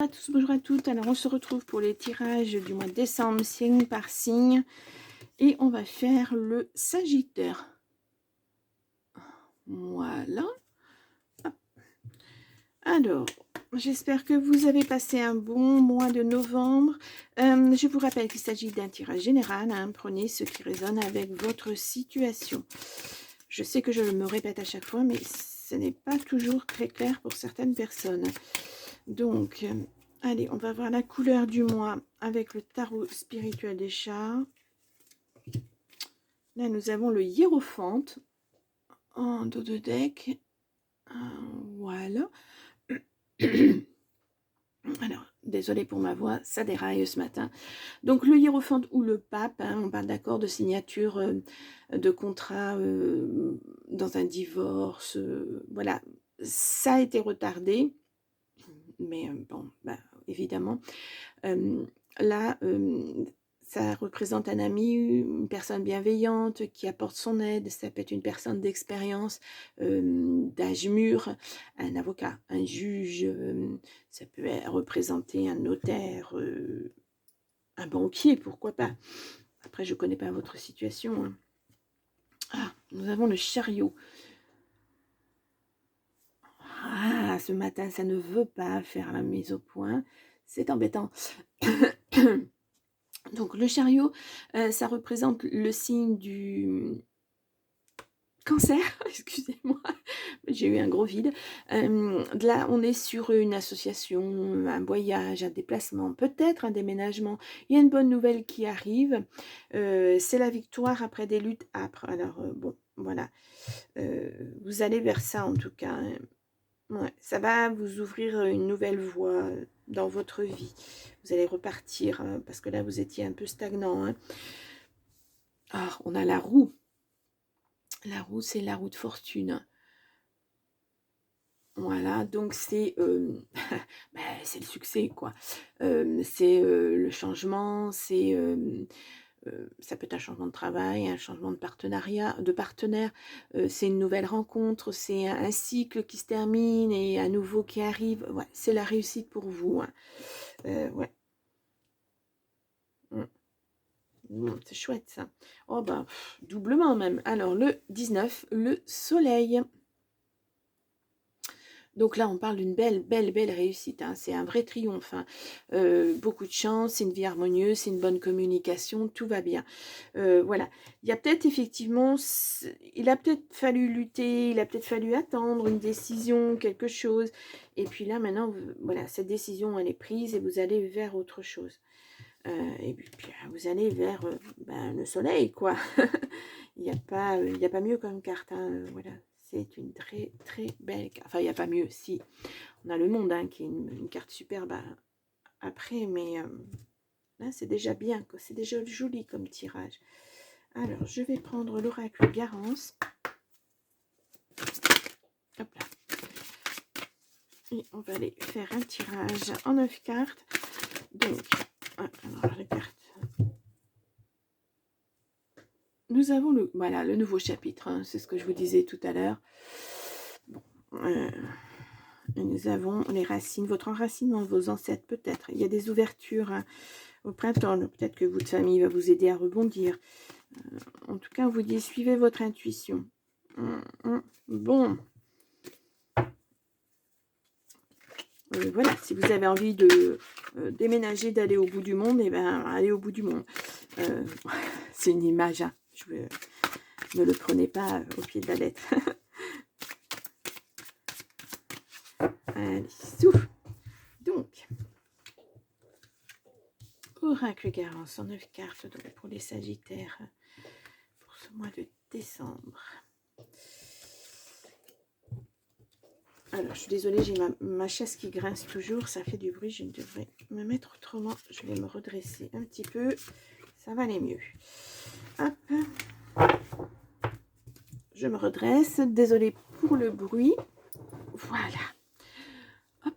Bonjour à tous, bonjour à toutes. Alors on se retrouve pour les tirages du mois de décembre, signe par signe. Et on va faire le Sagittaire. Voilà. Hop. Alors, j'espère que vous avez passé un bon mois de novembre. Je vous rappelle qu'il s'agit d'un tirage général. Hein. Prenez ce qui résonne avec votre situation. Je sais que je me répète à chaque fois, mais ce n'est pas toujours très clair pour certaines personnes. Donc, allez, on va voir la couleur du mois avec le tarot spirituel des chats. Là, nous avons le hiérophante en dos de deck. Voilà. Alors, désolé pour ma voix, ça déraille ce matin. Donc, le hiérophante ou le pape, hein, on parle d'accord de signature de contrat dans un divorce. Voilà, ça a été retardé. Mais bon, bah, évidemment. Là, ça représente un ami, une personne bienveillante qui apporte son aide. Ça peut être une personne d'expérience, d'âge mûr, un avocat, un juge, ça peut représenter un notaire, un banquier, pourquoi pas. Après, je ne connais pas votre situation. Hein. Ah, nous avons le chariot. Ah, ce matin, ça ne veut pas faire la mise au point. C'est embêtant. Donc, le chariot, ça représente le signe du cancer. Excusez-moi, j'ai eu un gros vide. Là, on est sur une association, un voyage, un déplacement, peut-être un déménagement. Il y a une bonne nouvelle qui arrive. C'est la victoire après des luttes âpres. Alors, bon, voilà. Vous allez vers ça, en tout cas. Hein. Ouais, ça va vous ouvrir une nouvelle voie dans votre vie. Vous allez repartir, hein, parce que là, vous étiez un peu stagnant. Hein. Ah, on a la roue. La roue, c'est la roue de fortune. Voilà, donc c'est ben, c'est le succès, quoi. C'est le changement, c'est ça peut être un changement de travail, un changement de partenaire, c'est une nouvelle rencontre, c'est un cycle qui se termine et un nouveau qui arrive. Ouais, c'est la réussite pour vous. Hein. Ouais. C'est chouette ça. Oh ben, doublement même. Alors le 19, le soleil. Donc là, on parle d'une belle réussite. Hein. C'est un vrai triomphe. Hein. Beaucoup de chance, c'est une vie harmonieuse, c'est une bonne communication, tout va bien. Voilà. Il y a peut-être effectivement, il a peut-être fallu lutter, il a peut-être fallu attendre une décision, quelque chose. Et puis là, maintenant, voilà, cette décision, elle est prise et vous allez vers autre chose. Et puis, vous allez vers ben, le soleil, quoi. Il n'y a pas mieux comme carte. Hein. Voilà. C'est une très belle carte. Enfin, il n'y a pas mieux. Si, on a le monde hein, qui est une carte superbe après, mais là, c'est déjà bien. C'est déjà joli comme tirage. Alors, je vais prendre l'oracle Garance. Hop là. Et on va aller faire un tirage en 9 cartes. Donc, alors, les cartes. Nous avons le nouveau chapitre. Hein, c'est ce que je vous disais tout à l'heure. Bon, nous avons les racines, votre enracinement, vos ancêtres peut-être. Il y a des ouvertures hein, au printemps. Peut-être que votre famille va vous aider à rebondir. En tout cas, on vous dit, suivez votre intuition. Bon. Voilà, si vous avez envie de déménager, d'aller au bout du monde, eh ben, allez au bout du monde. C'est une image. Hein. Ne le prenez pas au pied de la lettre. Allez, souffle. Donc, oracle Garance en 9 cartes donc pour les Sagittaires pour ce mois de décembre. Alors, je suis désolée, j'ai ma chaise qui grince toujours, ça fait du bruit, je devrais me mettre autrement. Je vais me redresser un petit peu, ça va aller mieux. Hop. Je me redresse, désolée pour le bruit. Voilà. Hop.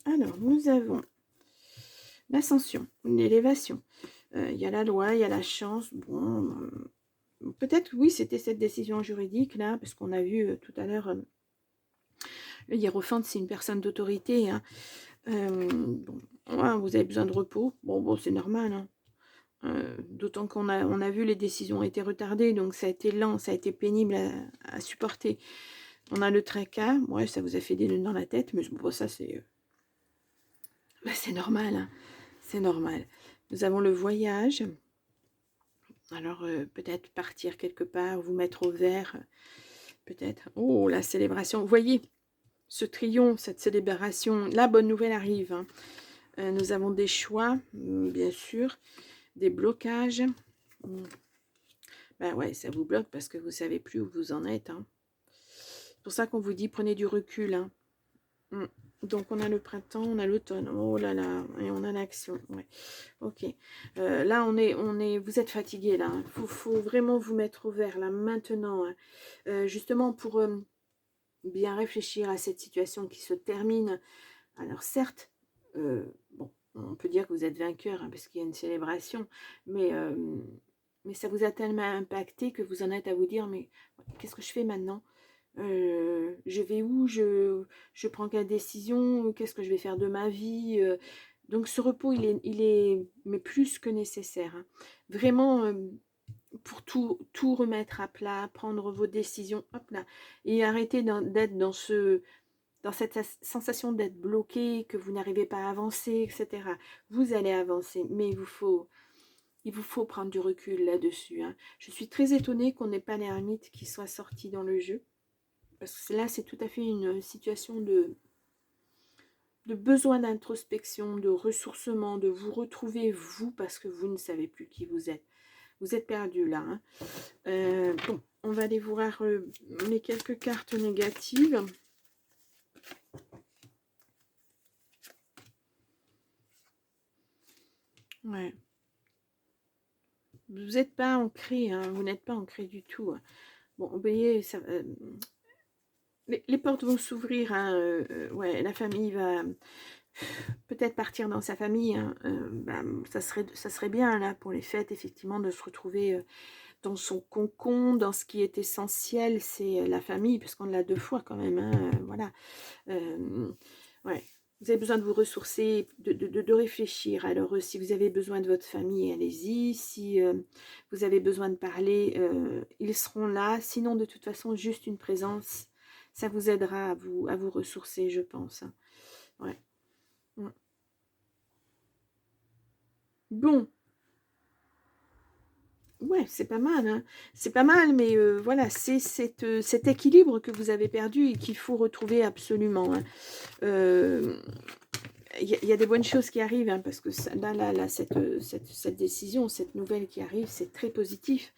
Alors, nous avons l'ascension, l'élévation. Il y a la loi, il y a la chance. Bon, peut-être, oui, c'était cette décision juridique, là, parce qu'on a vu tout à l'heure Le hiérophante, c'est une personne d'autorité. Hein. Bon, ouais, vous avez besoin de repos. Bon, c'est normal. Hein. D'autant on a vu les décisions ont été retardées, donc ça a été lent, ça a été pénible à supporter. On a le tracas, ouais, ça vous a fait des nœuds dans la tête, mais bon, ça c'est c'est normal, hein. C'est normal. Nous avons le voyage. Alors peut-être partir quelque part, vous mettre au vert, peut-être. Oh, la célébration. Vous voyez, ce triomphe, cette célébration, la bonne nouvelle arrive. Hein. Nous avons des choix, bien sûr, des blocages. Ben ouais, ça vous bloque parce que vous ne savez plus où vous en êtes. Hein. C'est pour ça qu'on vous dit prenez du recul. Hein. Donc on a le printemps, on a l'automne. Oh là là, et on a l'action. Ouais. Ok. Là vous êtes fatigué là. Faut vraiment vous mettre au vert là maintenant. Hein. Justement pour bien réfléchir à cette situation qui se termine. Alors certes, bon, on peut dire que vous êtes vainqueur hein, parce qu'il y a une célébration, mais ça vous a tellement impacté que vous en êtes à vous dire mais qu'est-ce que je fais maintenant? Je vais où? Je prends quelle décision? Qu'est-ce que je vais faire de ma vie? Donc ce repos, il est mais plus que nécessaire. Hein. Vraiment, pour tout remettre à plat, prendre vos décisions, hop là, et arrêter d'être dans cette sensation d'être bloqué, que vous n'arrivez pas à avancer, etc. Vous allez avancer, mais il vous faut prendre du recul là-dessus. Hein. Je suis très étonnée qu'on n'ait pas l'ermite qui soit sorti dans le jeu. Parce que là, c'est tout à fait une situation de besoin d'introspection, de ressourcement, de vous retrouver vous, parce que vous ne savez plus qui vous êtes. Vous êtes perdu là. Hein. Bon, on va aller voir les quelques cartes négatives. Ouais. Vous n'êtes pas ancré, hein, vous n'êtes pas ancré du tout. Hein. Bon, vous voyez, ça, les portes vont s'ouvrir. Hein, ouais, la famille va peut-être partir dans sa famille. Hein, ça serait bien là pour les fêtes, effectivement, de se retrouver dans son cocon, dans ce qui est essentiel, c'est la famille, puisqu'on l'a 2 fois quand même. Hein, voilà. Ouais. Vous avez besoin de vous ressourcer, de réfléchir. Alors, si vous avez besoin de votre famille, allez-y. Si vous avez besoin de parler, ils seront là. Sinon, de toute façon, juste une présence, ça vous aidera à vous ressourcer, je pense. Hein. Ouais. Bon. Ouais, c'est pas mal. Hein. C'est pas mal, mais voilà, c'est cet équilibre que vous avez perdu et qu'il faut retrouver absolument. Hein. Y a des bonnes choses qui arrivent, hein, parce que ça, là cette décision, cette nouvelle qui arrive, c'est très positif.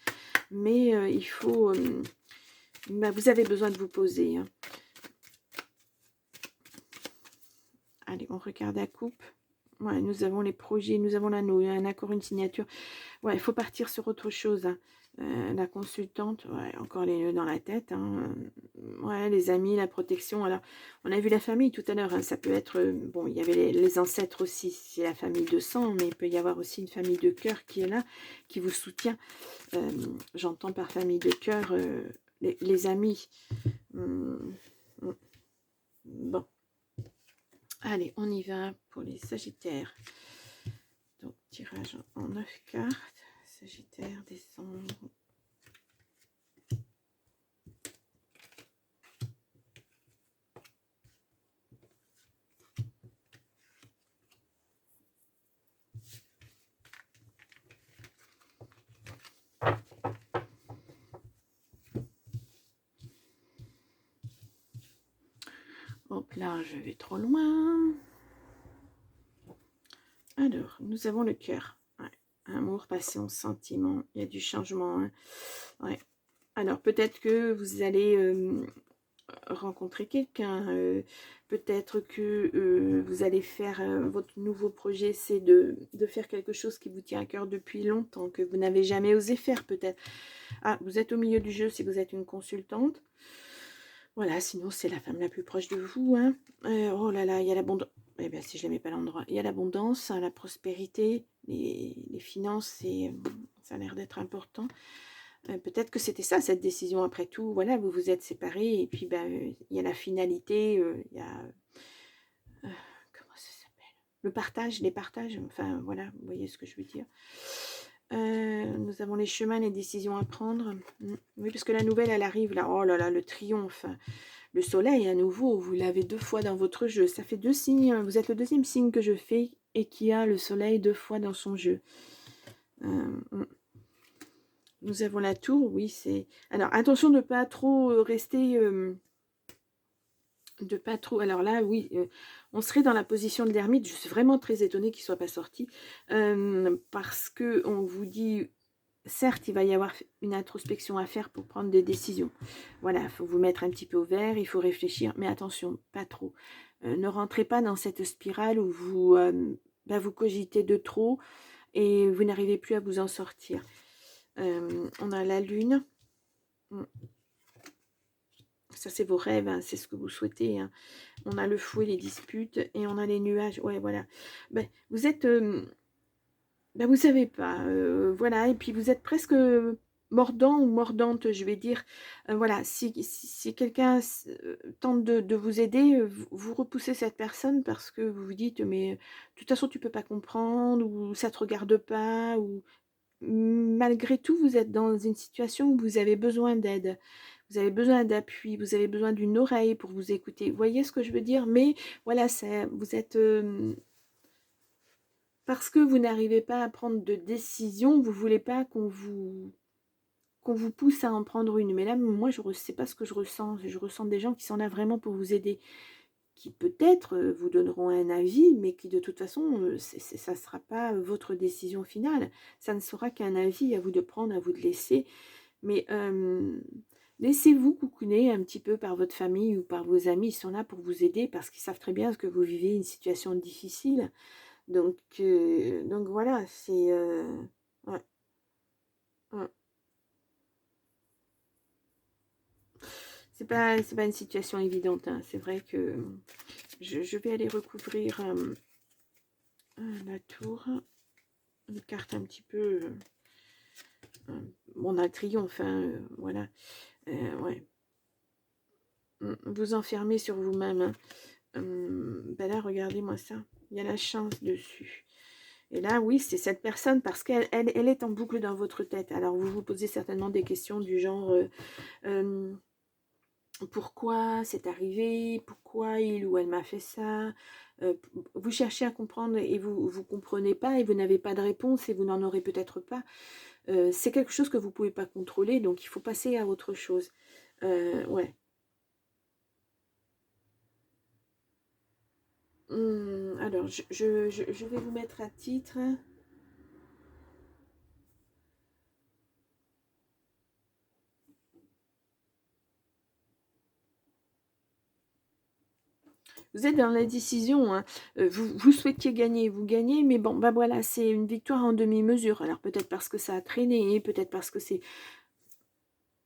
Mais il faut... vous avez besoin de vous poser. Hein. Allez, on regarde la coupe. Ouais, nous avons les projets, nous avons un accord, une signature. Ouais, il faut partir sur autre chose. Hein. La consultante, ouais, encore les nœuds dans la tête. Hein. Ouais, les amis, la protection. Alors, on a vu la famille tout à l'heure. Hein. Ça peut être... bon, il y avait les ancêtres aussi, c'est la famille de sang, mais il peut y avoir aussi une famille de cœur qui est là, qui vous soutient. J'entends par famille de cœur les amis. Bon. Allez, on y va pour les Sagittaires. Donc, tirage en 9 cartes. Sagittaire, décembre. Hop là, je vais trop loin. Alors, nous avons le cœur. Ouais. Amour, passion, sentiment. Il y a du changement. Hein. Ouais. Alors, peut-être que vous allez rencontrer quelqu'un. Peut-être que vous allez faire votre nouveau projet, c'est de faire quelque chose qui vous tient à cœur depuis longtemps, que vous n'avez jamais osé faire peut-être. Ah, vous êtes au milieu du jeu si vous êtes une consultante. Voilà, sinon c'est la femme la plus proche de vous. Hein. Oh là là, il y a l'abondance. Eh bien, si je ne mets pas l'endroit, il y a l'abondance, hein, la prospérité, les finances, ça a l'air d'être important. Peut-être que c'était ça, cette décision après tout. Voilà, vous vous êtes séparés et puis il y a la finalité, il y a comment ça s'appelle? Le partage, les partages, enfin voilà, vous voyez ce que je veux dire. Nous avons les chemins, les décisions à prendre. Oui, parce que la nouvelle, elle arrive là. Oh là là, le triomphe. Le soleil, à nouveau, vous l'avez 2 fois dans votre jeu. Ça fait 2 signes. Vous êtes le deuxième signe que je fais et qui a le soleil 2 fois dans son jeu. Nous avons la tour, oui, c'est... Alors, attention de ne pas trop rester... de pas trop... Alors là, oui, on serait dans la position de l'ermite. Je suis vraiment très étonnée qu'il ne soit pas sorti. Parce que on vous dit... Certes, il va y avoir une introspection à faire pour prendre des décisions. Voilà, il faut vous mettre un petit peu au vert, il faut réfléchir, mais attention, pas trop. Ne rentrez pas dans cette spirale où vous cogitez de trop et vous n'arrivez plus à vous en sortir. On a la lune. Ça, c'est vos rêves, hein, c'est ce que vous souhaitez. Hein. On a le fouet, les disputes, et on a les nuages. Ouais, voilà. Vous êtes... vous savez pas. Voilà, et puis vous êtes presque mordant ou mordante, je vais dire. Voilà, si quelqu'un tente de vous aider, vous repoussez cette personne parce que vous vous dites, mais de toute façon, tu peux pas comprendre, ou ça te regarde pas, ou... Malgré tout, vous êtes dans une situation où vous avez besoin d'aide. Vous avez besoin d'appui, vous avez besoin d'une oreille pour vous écouter. Vous voyez ce que je veux dire? Mais voilà, vous êtes... parce que vous n'arrivez pas à prendre de décision, vous ne voulez pas qu'on vous pousse à en prendre une. Mais là, moi, je ne sais pas ce que je ressens. Je ressens des gens qui sont là vraiment pour vous aider, qui peut-être vous donneront un avis, mais qui de toute façon, ça ne sera pas votre décision finale. Ça ne sera qu'un avis, à vous de prendre, à vous de laisser. Mais laissez-vous coucouner un petit peu par votre famille ou par vos amis. Ils sont là pour vous aider parce qu'ils savent très bien que vous vivez une situation difficile. Donc voilà, c'est... ouais, ouais. C'est pas une situation évidente. Hein. C'est vrai que je vais aller recouvrir la tour. Une carte un petit peu... on a le triomphe, hein, voilà. Ouais. Vous enfermer sur vous-même. Hein. Là, regardez-moi ça. Il y a la chance dessus. Et là, oui, c'est cette personne parce qu'elle elle est en boucle dans votre tête. Alors, vous vous posez certainement des questions du genre pourquoi c'est arrivé, pourquoi il ou elle m'a fait ça. Vous cherchez à comprendre et vous ne comprenez pas et vous n'avez pas de réponse et vous n'en aurez peut-être pas. C'est quelque chose que vous ne pouvez pas contrôler, donc il faut passer à autre chose. Ouais. Alors, je vais vous mettre à titre. Vous êtes dans la décision, hein. Vous souhaitiez gagner, vous gagnez, mais bon, voilà, c'est une victoire en demi-mesure. Alors peut-être parce que ça a traîné, peut-être parce que c'est...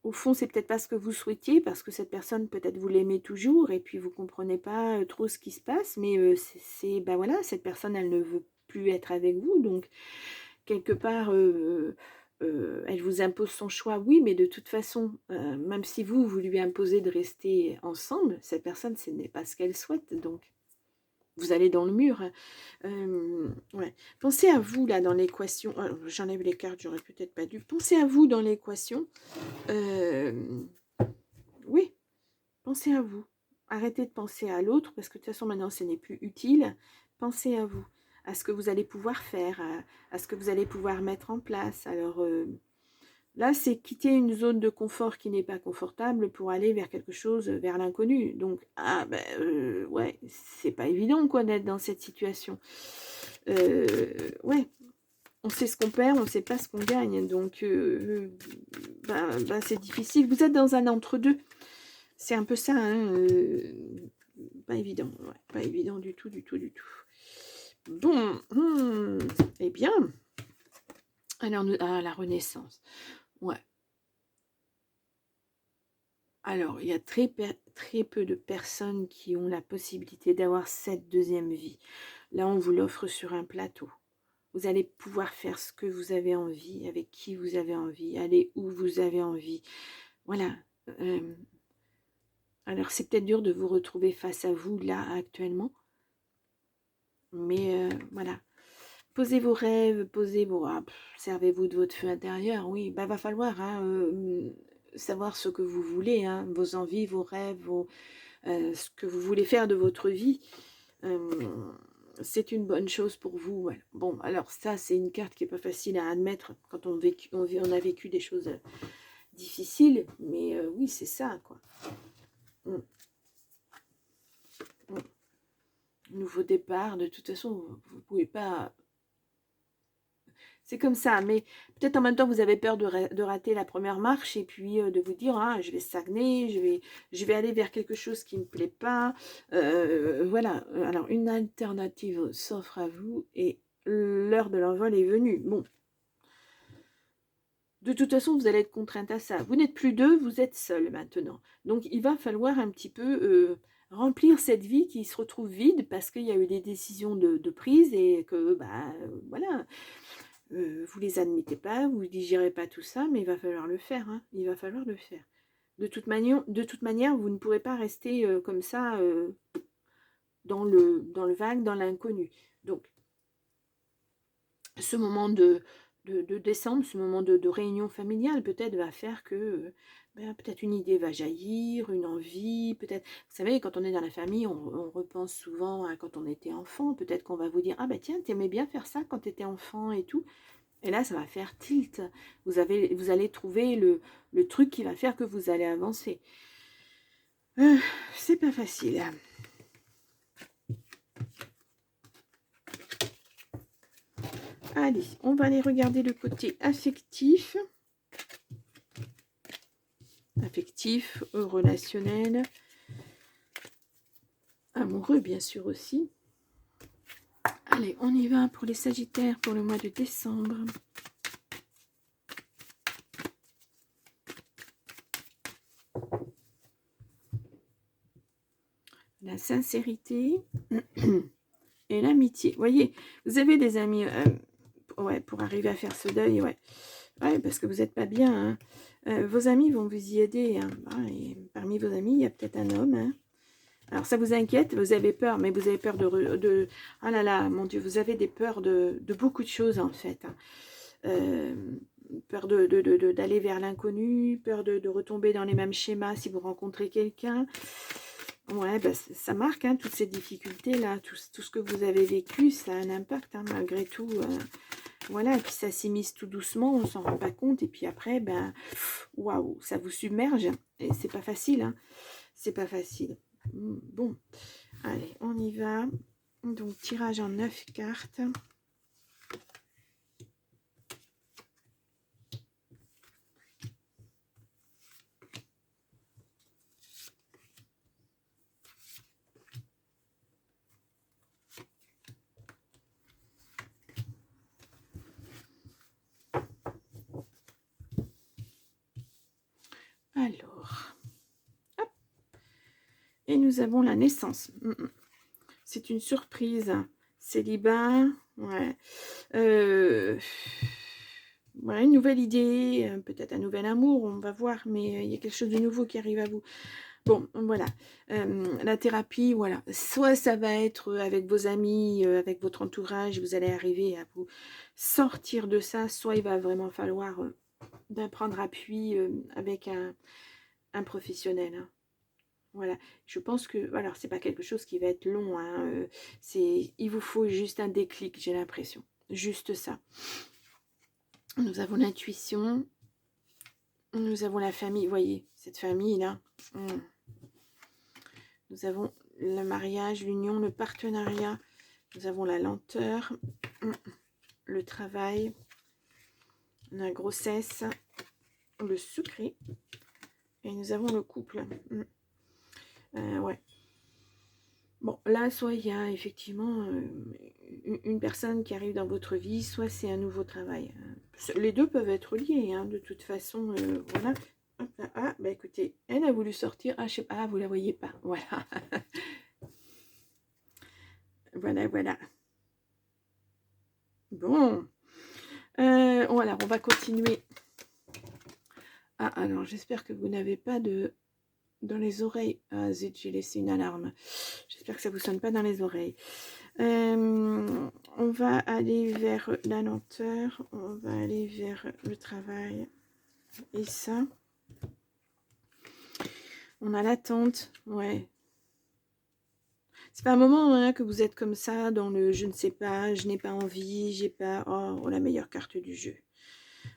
Au fond, c'est peut-être pas ce que vous souhaitiez, parce que cette personne, peut-être vous l'aimez toujours, et puis vous comprenez pas trop ce qui se passe, mais voilà, cette personne, elle ne veut plus être avec vous, donc quelque part, elle vous impose son choix, oui, mais de toute façon, même si vous lui imposez de rester ensemble, cette personne, ce n'est pas ce qu'elle souhaite, donc vous allez dans le mur. Ouais. Pensez à vous, là, dans l'équation. J'enlève les cartes, j'aurais peut-être pas dû. Pensez à vous dans l'équation. Oui, pensez à vous. Arrêtez de penser à l'autre, parce que de toute façon, maintenant, ce n'est plus utile. Pensez à vous, à ce que vous allez pouvoir faire, à ce que vous allez pouvoir mettre en place. Alors, là, c'est quitter une zone de confort qui n'est pas confortable pour aller vers quelque chose, vers l'inconnu. Donc, ouais, c'est pas évident, quoi, d'être dans cette situation. Ouais, on sait ce qu'on perd, on ne sait pas ce qu'on gagne. Donc, c'est difficile. Vous êtes dans un entre-deux. C'est un peu ça, hein, pas évident. Ouais, pas évident du tout, du tout, du tout. Bon, eh bien, alors, la Renaissance. Ouais. Alors, il y a très peu de personnes qui ont la possibilité d'avoir cette deuxième vie. Là, on vous l'offre sur un plateau. Vous allez pouvoir faire ce que vous avez envie, avec qui vous avez envie, aller où vous avez envie. Voilà. Alors, c'est peut-être dur de vous retrouver face à vous, là, actuellement. Mais voilà. Posez vos rêves, posez vos... servez-vous de votre feu intérieur, oui. Bah, va falloir savoir ce que vous voulez, hein, vos envies, vos rêves, ce que vous voulez faire de votre vie. C'est une bonne chose pour vous. Ouais. Bon, alors ça, c'est une carte qui n'est pas facile à admettre quand on a vécu des choses difficiles. Mais oui, c'est ça, quoi. Mm. Mm. Nouveau départ, de toute façon, vous ne pouvez pas... C'est comme ça, mais peut-être en même temps, vous avez peur de rater la première marche et puis de vous dire, ah, je vais stagner, je vais aller vers quelque chose qui ne me plaît pas. Voilà, alors une alternative s'offre à vous et l'heure de l'envol est venue. Bon, de toute façon, vous allez être contrainte à ça. Vous n'êtes plus deux, vous êtes seul maintenant. Donc, il va falloir un petit peu remplir cette vie qui se retrouve vide parce qu'il y a eu des décisions de prise et que, bah, voilà... vous les admettez pas, vous ne digérez pas tout ça, mais il va falloir le faire. Hein. Il va falloir le faire. De toute manière, vous ne pourrez pas rester comme ça dans le vague, dans l'inconnu. Donc, ce moment de décembre, ce moment de réunion familiale, peut-être va faire que peut-être une idée va jaillir, une envie, peut-être... Vous savez, quand on est dans la famille, on repense souvent à quand on était enfant. Peut-être qu'on va vous dire, ah bah tiens, t'aimais bien faire ça quand tu étais enfant et tout. Et là, ça va faire tilt. Vous allez trouver le truc qui va faire que vous allez avancer. C'est pas facile. Allez, on va aller regarder le côté affectif. Affectif, relationnel. Amoureux, bien sûr aussi. Allez, on y va pour les Sagittaires pour le mois de décembre. La sincérité et l'amitié. Vous voyez, vous avez des amis ouais, pour arriver à faire ce deuil, ouais. Ouais, parce que vous n'êtes pas bien. Hein. Vos amis vont vous y aider. Hein. Et parmi vos amis, il y a peut-être un homme. Hein. Alors, ça vous inquiète, vous avez peur, mais vous avez peur de... Ah là là, mon Dieu, vous avez des peurs de beaucoup de choses, en fait. Hein. Peur d'aller vers l'inconnu, peur de retomber dans les mêmes schémas si vous rencontrez quelqu'un. Ouais, bah, ça marque, hein, toutes ces difficultés-là, tout ce que vous avez vécu, ça a un impact, hein, malgré tout. Voilà, et puis ça s'immisce tout doucement, on ne s'en rend pas compte, et puis après, ben, waouh, ça vous submerge, et c'est pas facile, hein, c'est pas facile. Bon, allez, on y va. Donc, tirage en 9 cartes. Alors, hop. Et nous avons la naissance. C'est une surprise. Célibat, ouais. Voilà, une nouvelle idée, peut-être un nouvel amour, on va voir, mais il y a quelque chose de nouveau qui arrive à vous. Bon, voilà. La thérapie, voilà. Soit ça va être avec vos amis, avec votre entourage, vous allez arriver à vous sortir de ça, soit il va vraiment falloir prendre appui avec un professionnel. Hein. Voilà, je pense que, alors c'est pas quelque chose qui va être long, hein, il vous faut juste un déclic, j'ai l'impression, juste ça. Nous avons l'intuition, nous avons la famille, vous voyez, cette famille-là. Nous avons le mariage, l'union, le partenariat, nous avons la lenteur, le travail, la grossesse, le secret, et nous avons le couple. Ouais. Bon, là, soit il y a effectivement une personne qui arrive dans votre vie, soit c'est un nouveau travail. Les deux peuvent être liés, hein, de toute façon, voilà. Hop là. Ah, bah écoutez, elle a voulu sortir. Ah, je sais pas, ah, vous la voyez pas. Voilà. Voilà, voilà. Bon. Voilà, on va continuer. Ah, alors, j'espère que vous n'avez pas de... dans les oreilles. Ah, zut, j'ai laissé une alarme. J'espère que ça ne vous sonne pas dans les oreilles. On va aller vers la lenteur. On va aller vers le travail. Et ça... On a l'attente, ouais. C'est pas un moment hein, que vous êtes comme ça, dans le je ne sais pas, je n'ai pas envie, j'ai pas... Oh, la meilleure carte du jeu.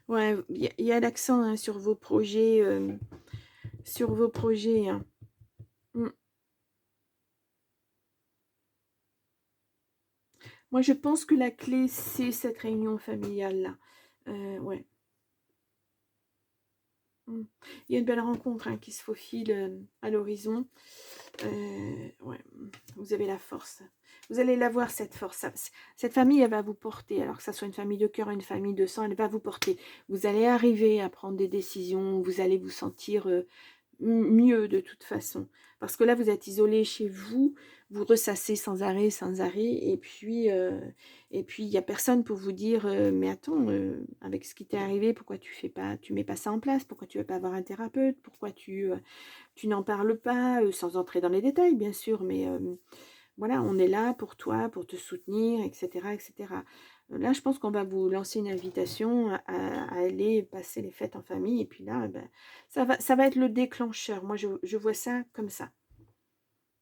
Ouais, il y a l'accent hein, sur vos projets. Sur vos projets. Hein. Mm. Moi, je pense que la clé, c'est cette réunion familiale-là. Ouais. Mm. Il y a une belle rencontre hein, qui se faufile à l'horizon. Ouais, vous avez la force. Vous allez la voir, cette force. Cette famille, elle va vous porter. Alors que ça soit une famille de cœur, une famille de sang, elle va vous porter. Vous allez arriver à prendre des décisions. Vous allez vous sentir mieux de toute façon. Parce que là, vous êtes isolé chez vous. Vous ressassez sans arrêt, sans arrêt. Et puis il n'y a personne pour vous dire mais attends, avec ce qui t'est arrivé, pourquoi tu mets pas ça en place? Pourquoi tu vas pas avoir un thérapeute? Pourquoi tu n'en parles pas, sans entrer dans les détails, bien sûr, mais voilà, on est là pour toi, pour te soutenir, etc. etc. Là, je pense qu'on va vous lancer une invitation à aller passer les fêtes en famille, et puis là, ben, ça va être le déclencheur. Moi, je vois ça comme ça,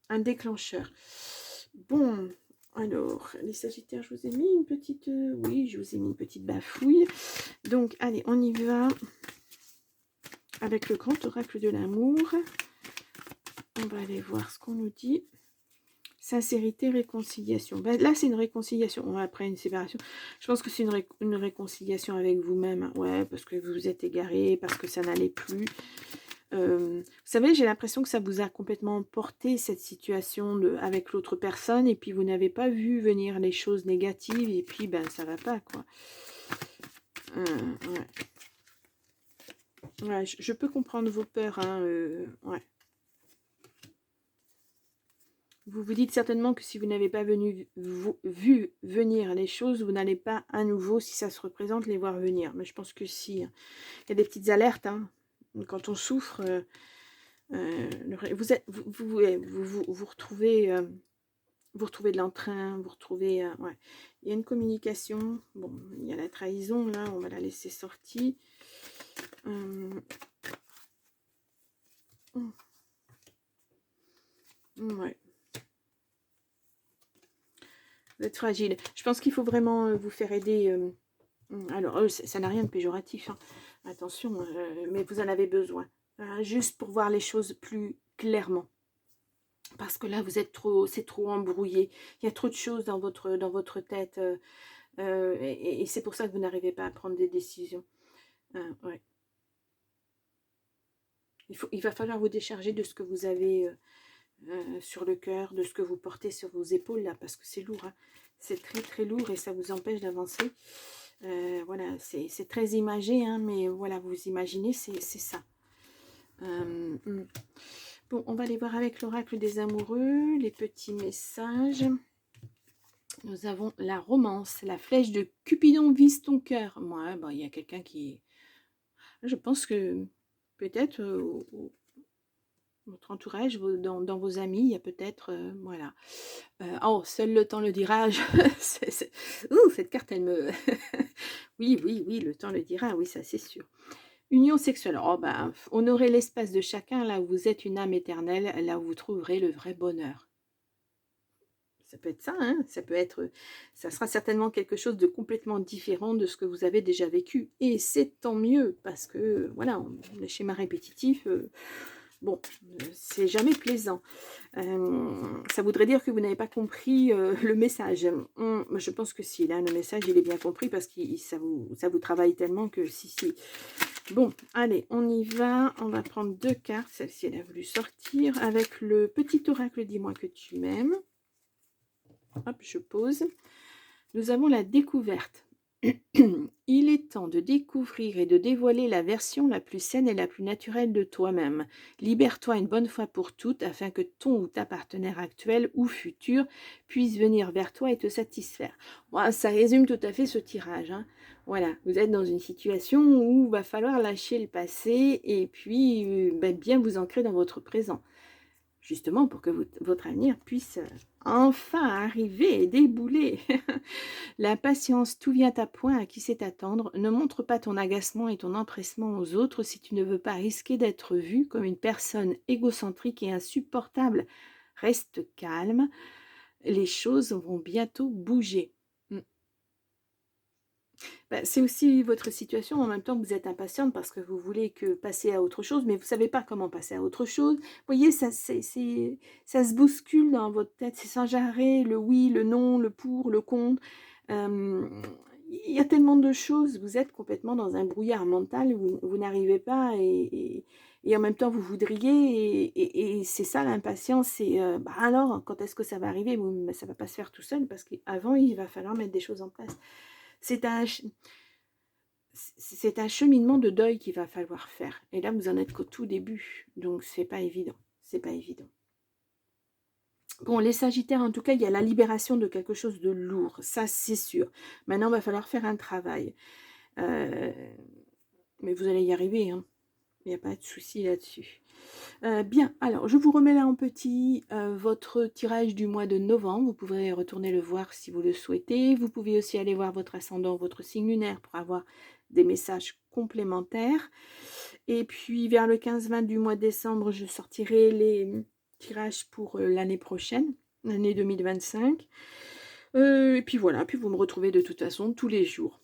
un déclencheur. Bon, alors, les Sagittaires, je vous ai mis une petite... oui, je vous ai mis une petite bafouille. Donc, allez, on y va avec le grand oracle de l'amour. On va aller voir ce qu'on nous dit. Sincérité, réconciliation. Ben, là, c'est une réconciliation. Après une séparation, je pense que c'est une réconciliation avec vous-même. Ouais, parce que vous vous êtes égaré, parce que ça n'allait plus. Vous savez, j'ai l'impression que ça vous a complètement porté, cette situation avec l'autre personne, et puis vous n'avez pas vu venir les choses négatives, et puis ben ça va pas, quoi. Ouais. Ouais, je peux comprendre vos peurs, hein, ouais. Vous vous dites certainement que si vous n'avez pas vu venir les choses, vous n'allez pas à nouveau, si ça se représente, les voir venir. Mais je pense que si. Hein. Il y a des petites alertes. Hein. Quand on souffre, vous retrouvez de l'entrain, vous retrouvez... ouais. Il y a une communication. Bon, il y a la trahison, là, on va la laisser sortir. Ouais. Vous êtes fragile. Je pense qu'il faut vraiment vous faire aider. Alors, ça n'a rien de péjoratif. Hein. Attention, mais vous en avez besoin. Juste pour voir les choses plus clairement. Parce que là, vous êtes c'est trop embrouillé. Il y a trop de choses dans votre tête. Et c'est pour ça que vous n'arrivez pas à prendre des décisions. Ouais. Il va falloir vous décharger de ce que vous avez sur le cœur, de ce que vous portez sur vos épaules, là, parce que c'est lourd. Hein. C'est très, très lourd et ça vous empêche d'avancer. Voilà, c'est très imagé, hein, mais voilà, vous imaginez, c'est ça. Bon, on va aller voir avec l'oracle des amoureux, les petits messages. Nous avons la romance, la flèche de Cupidon vise ton cœur. Moi, bon, il y a quelqu'un qui... Je pense que peut-être votre entourage, dans vos amis, il y a peut-être... voilà. Oh, seul le temps le dira. Ouh, cette carte, elle me... oui, le temps le dira, oui, ça c'est sûr. Union sexuelle. Oh, ben, honorez l'espace de chacun, là où vous êtes une âme éternelle, là où vous trouverez le vrai bonheur. Ça peut être ça, hein, ça sera certainement quelque chose de complètement différent de ce que vous avez déjà vécu. Et c'est tant mieux, parce que, voilà, le schéma répétitif, bon, c'est jamais plaisant. Ça voudrait dire que vous n'avez pas compris le message. Je pense que si, là, le message, il est bien compris, parce que ça vous travaille tellement que si. Bon, allez, on y va. On va prendre 2 cartes. Celle-ci, elle a voulu sortir. Avec le petit oracle, dis-moi que tu m'aimes. Hop, je pose. Nous avons la découverte. Il est temps de découvrir et de dévoiler la version la plus saine et la plus naturelle de toi-même. Libère-toi une bonne fois pour toutes afin que ton ou ta partenaire actuel ou futur puisse venir vers toi et te satisfaire. Bon, ça résume tout à fait ce tirage, hein. Voilà, vous êtes dans une situation où il va falloir lâcher le passé et puis bien vous ancrer dans votre présent. Justement pour que votre avenir puisse enfin arriver et débouler. La patience, tout vient à point, à qui sait attendre. Ne montre pas ton agacement et ton empressement aux autres si tu ne veux pas risquer d'être vu comme une personne égocentrique et insupportable. Reste calme, les choses vont bientôt bouger. Mm. C'est aussi votre situation en même temps que vous êtes impatiente parce que vous voulez que passer à autre chose, mais vous ne savez pas comment passer à autre chose. Vous voyez, ça se bouscule dans votre tête, c'est sans arrêt, le oui, le non, le pour, le contre. Il y a tellement de choses, vous êtes complètement dans un brouillard mental, vous n'arrivez pas et en même temps vous voudriez et c'est ça l'impatience, c'est alors quand est-ce que ça va arriver? Ça ne va pas se faire tout seul parce qu'avant il va falloir mettre des choses en place. C'est un cheminement de deuil qu'il va falloir faire. Et là, vous en êtes qu'au tout début. Donc, c'est pas évident. C'est pas évident. Bon, les Sagittaires, en tout cas, il y a la libération de quelque chose de lourd. Ça, c'est sûr. Maintenant, il va falloir faire un travail. Mais vous allez y arriver, hein. Il n'y a pas de souci là-dessus. Bien, alors je vous remets là en petit votre tirage du mois de novembre. Vous pourrez retourner le voir si vous le souhaitez. Vous pouvez aussi aller voir votre ascendant, votre signe lunaire pour avoir des messages complémentaires. Et puis vers le 15-20 du mois de décembre, je sortirai les tirages pour l'année prochaine, l'année 2025. Et puis voilà, puis vous me retrouvez de toute façon tous les jours.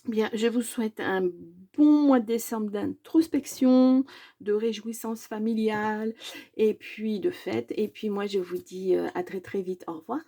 Bien, je vous souhaite un bon mois de décembre d'introspection, de réjouissance familiale et puis de fête. Et puis moi, je vous dis à très très vite. Au revoir.